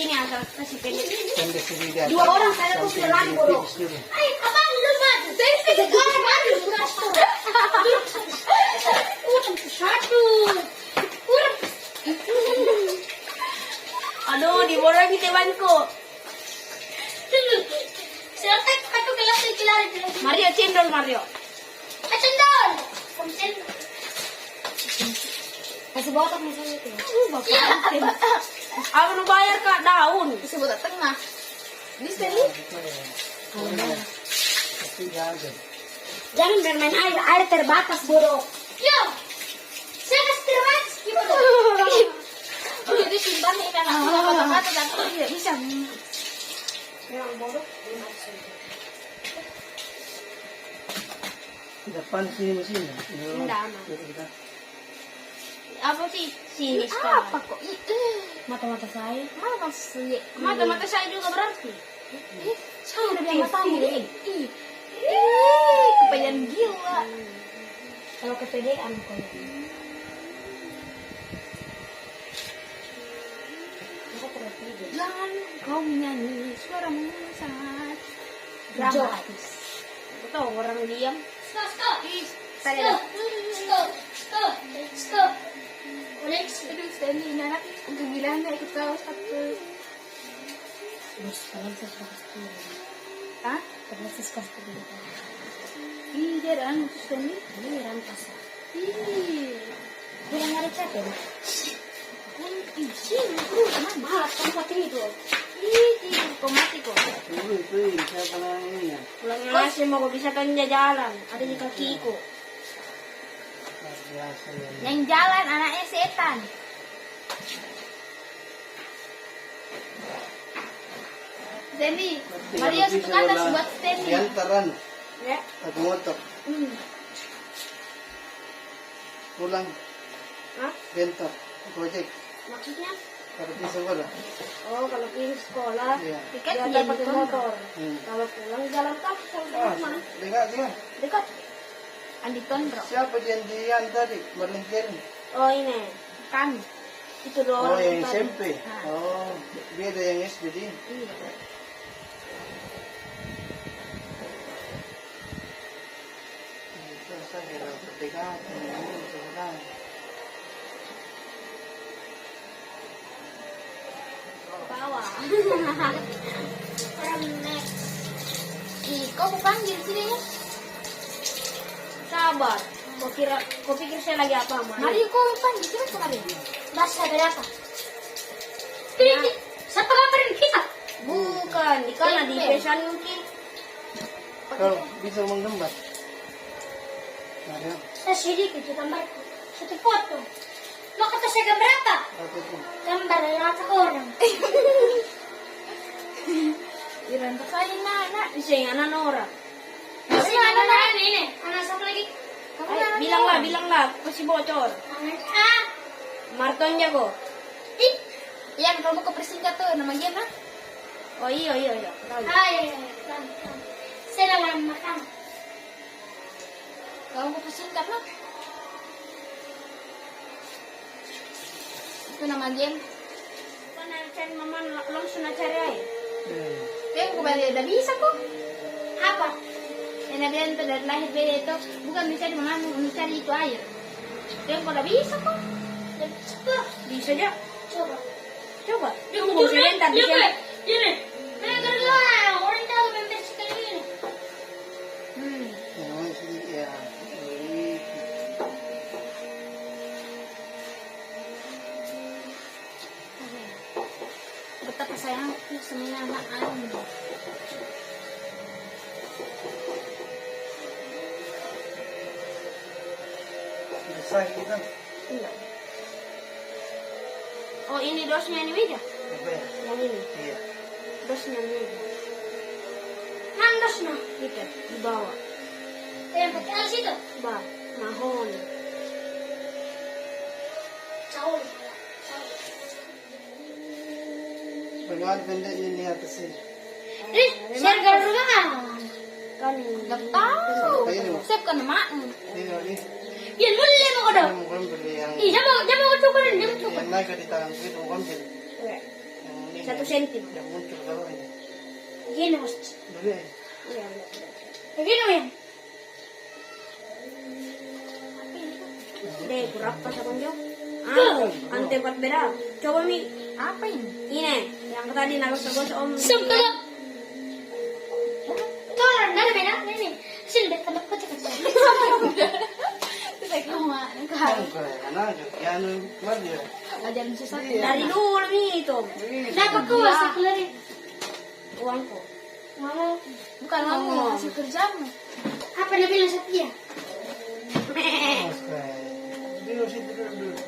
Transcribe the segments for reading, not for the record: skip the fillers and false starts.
sini asal kasih pendek. Pendek sendiri. Dua orang saya tuh sudah lari bodoh. Ay, abang lu maju. Saya pendek orang maju. Satu. Kurang. Aduh, diborong di temanku. Silakan satu kelas lari. Mario cendol Mario. Cendol. Cendol. Kasih botak misalnya itu. Aku mau bayar Kak daun. Kasih botak tengah. Ini sekali. Jangan bermain air terbatas bodoh. Yo, saya kasih terbatas gimana? Jadi simpan nih kan kata-kata dan tidak bisa. Yang bodoh. Depan sini mesin. Tidak aman. Apa sih sini sekarang? Apa kok? Mata-mata saya. Mata-mata saya juga berarti. Saya udah bilang matamu deh. Kepedean gila. Kalau kepedean kok. Jangan kau menyanyi, suaramu sangat dramatis. Aku tahu orang diam. Stop. Alex, aduh, Stanley, anak untuk bilang gak ikut kau satu. Terus, kalian sesuatu sekolah. Hah? Kalian sesuatu sekolah. Ih, dia ada anak Stanley. Ini rampas. Ih, dia yang ada cat ya? Malas, kamu mati itu. Ih, kau mati kok. Siapa namanya? Pulangnya masih mau bisa kan jalan. Ada di kakiku. Yang jalan anaknya setan. Stanley, Mario satu ke atas buat Stanley. Diantaran. Ya. Satu motor. Pulang. Hah? Bentar. Project. Maksudnya? Kalau di sekolah. Oh, kalau pergi sekolah, Iya. tiket dia pakai motor. Kalau pulang jalan kaki, kalau mana? Dekat. Dekat. Andi Tondro. Siapa janjian tadi? Berlengker. Oh ini, kan. Itu dua Oh, orang yang tadi. SMP. Nah. Oh, dia ada yang SD. Iya. Itu saya dekat. Bawah. Orang next. Ih, kau panggil sini ya? Sabar. Kau pikir saya lagi apa, Mari kau panggil sini kemarin. Bahasa dari apa? Siapa ngapain kita? Bukan, ikan di pesan mungkin. Kau bisa menggambar? Ada. Saya sedikit gambar satu foto. Lo kata saya gambar apa? Apa itu? Gambar rata orang. Iran sekali anak, bisa yang anak orang. Masih anak ini, anak satu lagi. Bilanglah, masih bocor. Anak Marton jago. Yang kamu ke persingkat tuh nama dia mah? Oh iya. Tahu. Iya. Saya dalam makan. Kamu ke persingkat mah? Itu nama game. Kau cari mama langsung cari aja. Dia kembali udah bisa kok. Apa? Yang dia dari lahir beda itu bukan mencari mama, mencari itu air. Dia udah bisa kok. Bisa aja. Coba. Dia mau sebentar bisa. Gini. Mereka lah orang tahu member sekali ini. Ya. Betapa sayang semuanya anak ayam. Besar kita. Enggak. Oh ini dosnya ini meja? Apa ya? Yang ini. Iya. Dosnya meja. Mana dosnya? Itu di bawah. Yang pakai alas itu? Bah, mahon. Caul. Bagaimana pendeknya di atas ini? Share kalau rumah kan? Gak tahu. Sep kan makmu. Ini. Ya boleh mau ada. Bukan beli yang. Ih, jangan coba. Yang naik di tangan itu bukan beli. Yang ini, 1 senti. yang muncul kalau ini. Gini bos. Dulu ya. Iya. Begini men. Deh, kurang pas abang Jo. Ante 4 beda. Coba Mi. Apa ini? Ini yang tadi nagos-nagos om. Sebelum tolong dari beda nih. Sini deh tanda kutip. Saya kuma. Kan karena yang keluar dia. Ngajarin susah. Iya. Dari dulu Mi itu. Dapat kau masih keluarin. Uangku. Mau Bukan mau hasil kerjamu. apa dia bilang Setia? Dulu situ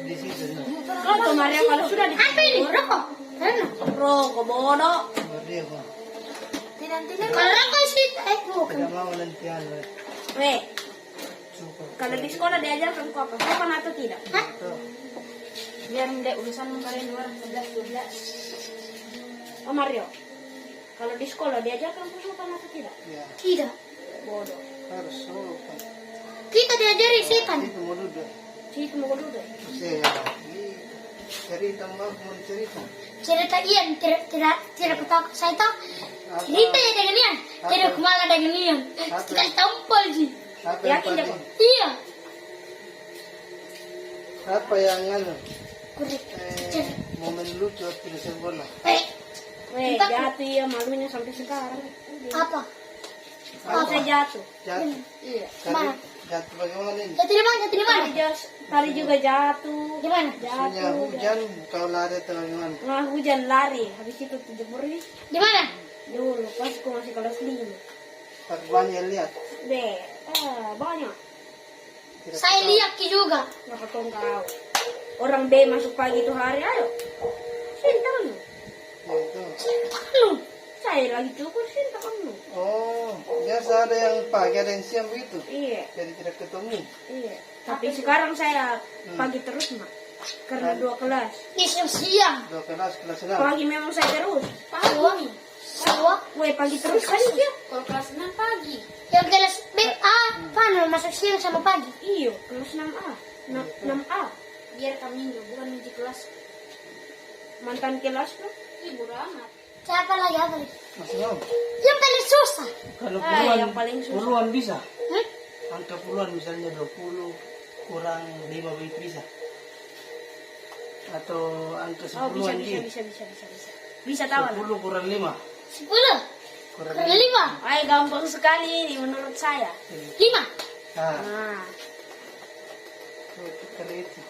di situ. Kau tuh Maria kalau sudah di Apa ini? Rokok. Karena rokok bodoh. Dia kok. Tidak. kalau rokok sih, bukan. Tidak mau nantian. Weh, Cukup. kalau di sekolah diajarkan kau apa? Sopan atau tidak? Hah? Biar tidak urusan kalian 12. Oh Mario, kalau di sekolah diajarkan kau sopan atau tidak? Ya, Tidak. Bodoh. harus sopan. Kita diajari setan. Itu mau duduk. Situ mau dulu deh. Saya cerita mau cerita. Cerita Ian tidak ketahui saya tahu. Cerita ya dengan Ian. Tidak kemana dengan Ian. Kita tampol sih. Apa yang Yakin, paling, Iya. apa yang anu, Kurik. momen lucu waktu di sekolah? Weh, Entah. jatuh ya malunya sampai sekarang. Apa? Kalau saya jatuh. Jatuh. Iya. Mana? Jatuh bagaimana ini? Jatuh di mana? Jatuh di mana? Tadi juga jatuh. Di mana? Maksudnya Jatuh. hujan, kau lari atau bagaimana? Nah, hujan lari. Habis itu terjebur nih. Di mana? Dulu pas aku masih kelas 5. Tak banyak lihat. Deh, banyak. Tidak Saya tahu. lihat juga. Nggak ketong kau. Orang B masuk pagi itu hari, ayo. Sini tanganmu. Ya, itu. Lu. Saya lagi cukur, sini tanganmu. Oh, biasa ada yang pagi, ada yang siang begitu. Iya, Jadi tidak ketemu. iya. Tapi sekarang saya pagi terus, Mak. Karena 2 kelas. Siang. Dua kelas 6. Pagi memang saya terus. Pagi. Sawah. Weh, pagi terus kan dia. Kalau kelas 6 pagi. Yang kelas B A. Mana masuk siang sama pagi? Iyo, kelas 6A. 6A. Biar kami bukan di kelas. Mantan kelas tuh. Ibu amat. Siapa lagi? Apa lagi? Masih mau? Yang paling susah. Kalau Yang paling susah. puluhan bisa. Hmm? Angka puluhan misalnya 20 kurang 5 begitu bisa. Atau angka Oh, 10-an bisa. Bisa tahu lah. 10 kurang 5. 10. Kurang Kurang 5. Ay, gampang sekali ini menurut saya. 5. Nah, Nah, kalau itu.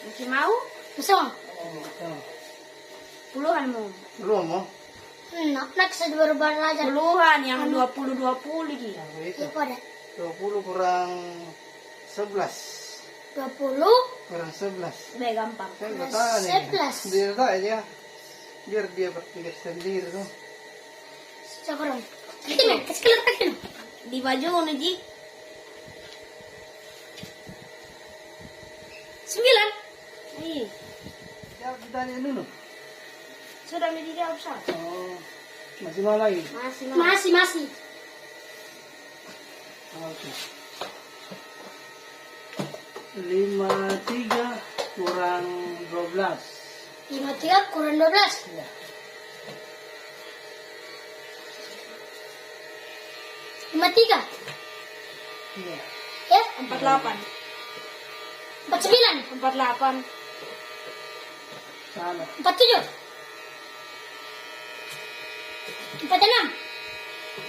masih mau? Bersama. Oh, Puluhan mau. belum mau? Nak saya baru belajar. Puluhan yang 20 gitu. Nah, begitu. Ya pada 20 kurang 11. 20. Kurang 11. Udah gampang. Kan bertahan ini. 11. Dia tak aja. Biar dia berpikir sendiri tuh. Sekarang. Ini kecil kecil. Di baju nih, Ji. 9. Ih, Ya, ditanya dulu. sudah menjadi besar. Oh, masih mau lagi? Masih mau. Masih. Oke. 53 kurang 12. 53 kurang 12. Ya. Lima tiga. Iya. Ya. 48. 49. 48. Salah. 47. 46.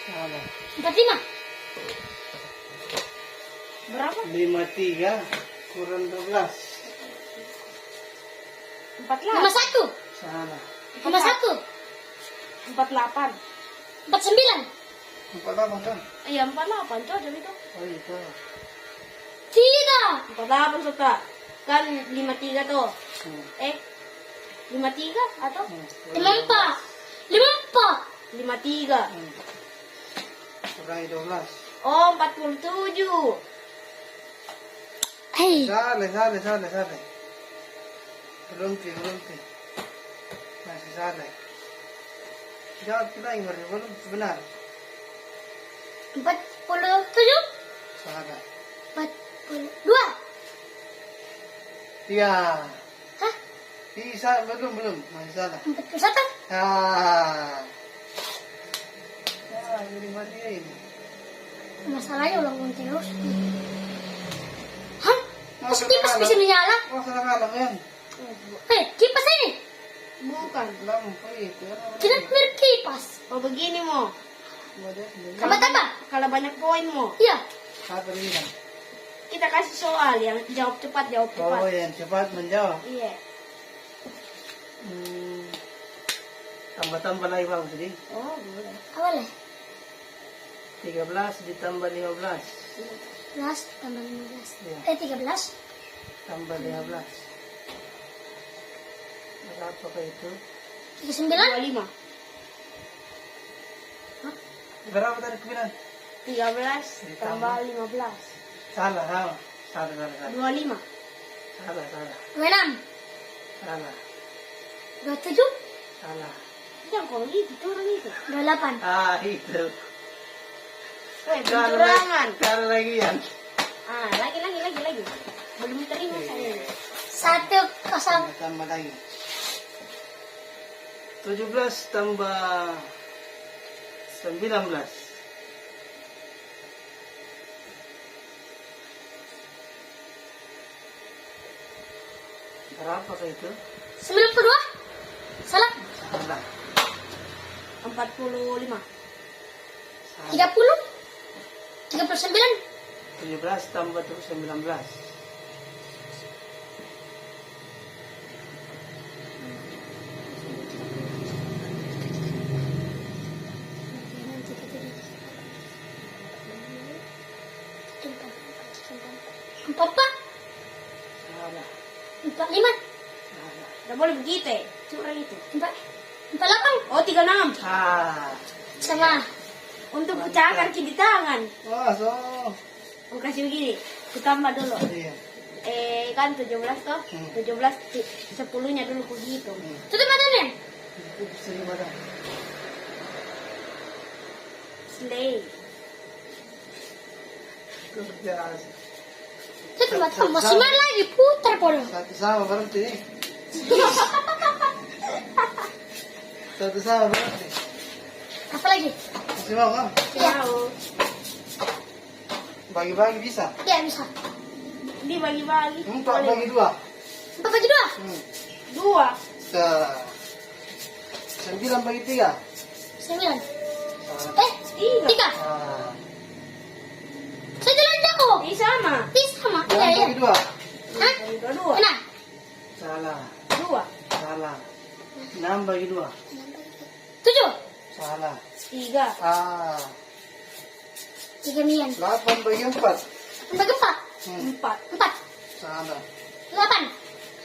Salah. 45. Berapa? 53 kurang 12. 48. 51. Salah. 51. 48. 49. 48 kan? Iya, 48 tuh ada itu. Oh itu. Tidak. 48 suka. Kan 53 tuh. Hmm. 53 atau 54. 54. 53. Hmm. Kurang 12. Oh, 47. Hei. Salah. Belum. Masih salah. Jawab kita yang belum benar. 47. Salah. 42. Iya. Hah? Isa, belum. Masih salah. 41. Ah. Ah, jadi matiin. Masalahnya ulang terus. Hah? Masa Masa kipas nakala? bisa menyala? Masa nakala mo yan? Kipas ini. Bukan. Lampu itu. Tidak berkipas. O begini mo. Tambah-tambah. Kalau banyak poin mo. Iya. Apa rin yan? Kita kasih soal yang jawab cepat. Oh, yan. Cepat menjawab. Iya. Tambah-tambah lagi bang tadi. Oh, boleh. Awalnya. 13 ditambah 15. 11 tambah 15. Iya. 13. Tambah 15. Berapa ka itu? 39. 25. Berapa tadi kebilang? 13 tambah 15. Salah, salah. Salah. 25. Salah. 26. Salah. 27. Salah. Jangan kalau gitu, turun itu. 28. Ah, itu. Pencurangan. Salah lagi yan. Ah, lagi. Belum terima saya. 1-0. Tambah lagi. 17 tambah 19. Berapa ka itu? 92. Salah. Salah. 45. Salah. 30. 39. 17 tambah 19. Empat. Salah. 45. Salah. Tidak boleh begitu. Curang itu. 48. Oh, 36. Ah. Sama. Untuk pecahkan di tangan. Wah, so. Aku kasih begini. Kutambah dulu. Iya. Kan 17 toh. 17 10-nya dulu ku hitung. Tutup matanya. Itu sering banget. Slay. Kerja. Tutup mata. Masih main lagi. Putar podo. Satu sama berarti. Satu sama berarti. Apa lagi? Masih mau kan? Tahu. Bagi-bagi bisa. Ya bisa. Dibagi-bagi. 4 bagi 2. 4 bagi 2. 2. 9 bagi 3. 9. 3. 3. Ah. Saya jalan jauh. Ini sama. Sama. 9 Iya, iya. bagi 2. Hah? 2. Mana? Salah. 2. Salah. 6 bagi 2. 7. Salah. 3. Ah. 3 miliar. 8 bagi 4. 4 bagi 4. 4. 4. Salah. 8.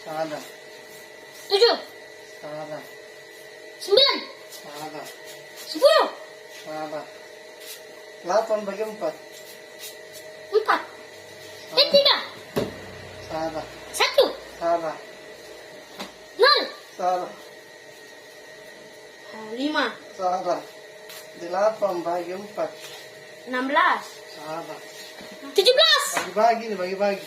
Salah. 7. Salah. 9. Salah. 10. Salah. 8 bagi 4. 4. 3. Salah. 1. Salah. 0. Salah. 5. Salah. 8 bagi 4. 16. Salah. 17. Bagi-bagi nih, bagi-bagi.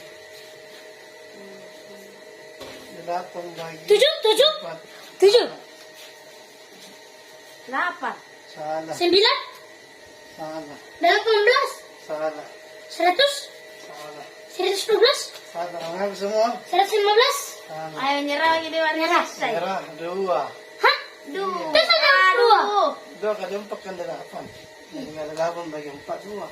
8 bagi 7. 7. 4. 7. 8. Salah. 9. Salah. 18. Salah. 100. Salah. 112. Salah. Ang semua? 115. Salah. Ayo nyerah lagi di warna Nyerah. selesai. Merah, 2. Hah? 2. Terus ada 2. 2 kali 4 kan 8. Tinggal 8 bagi 4 semua.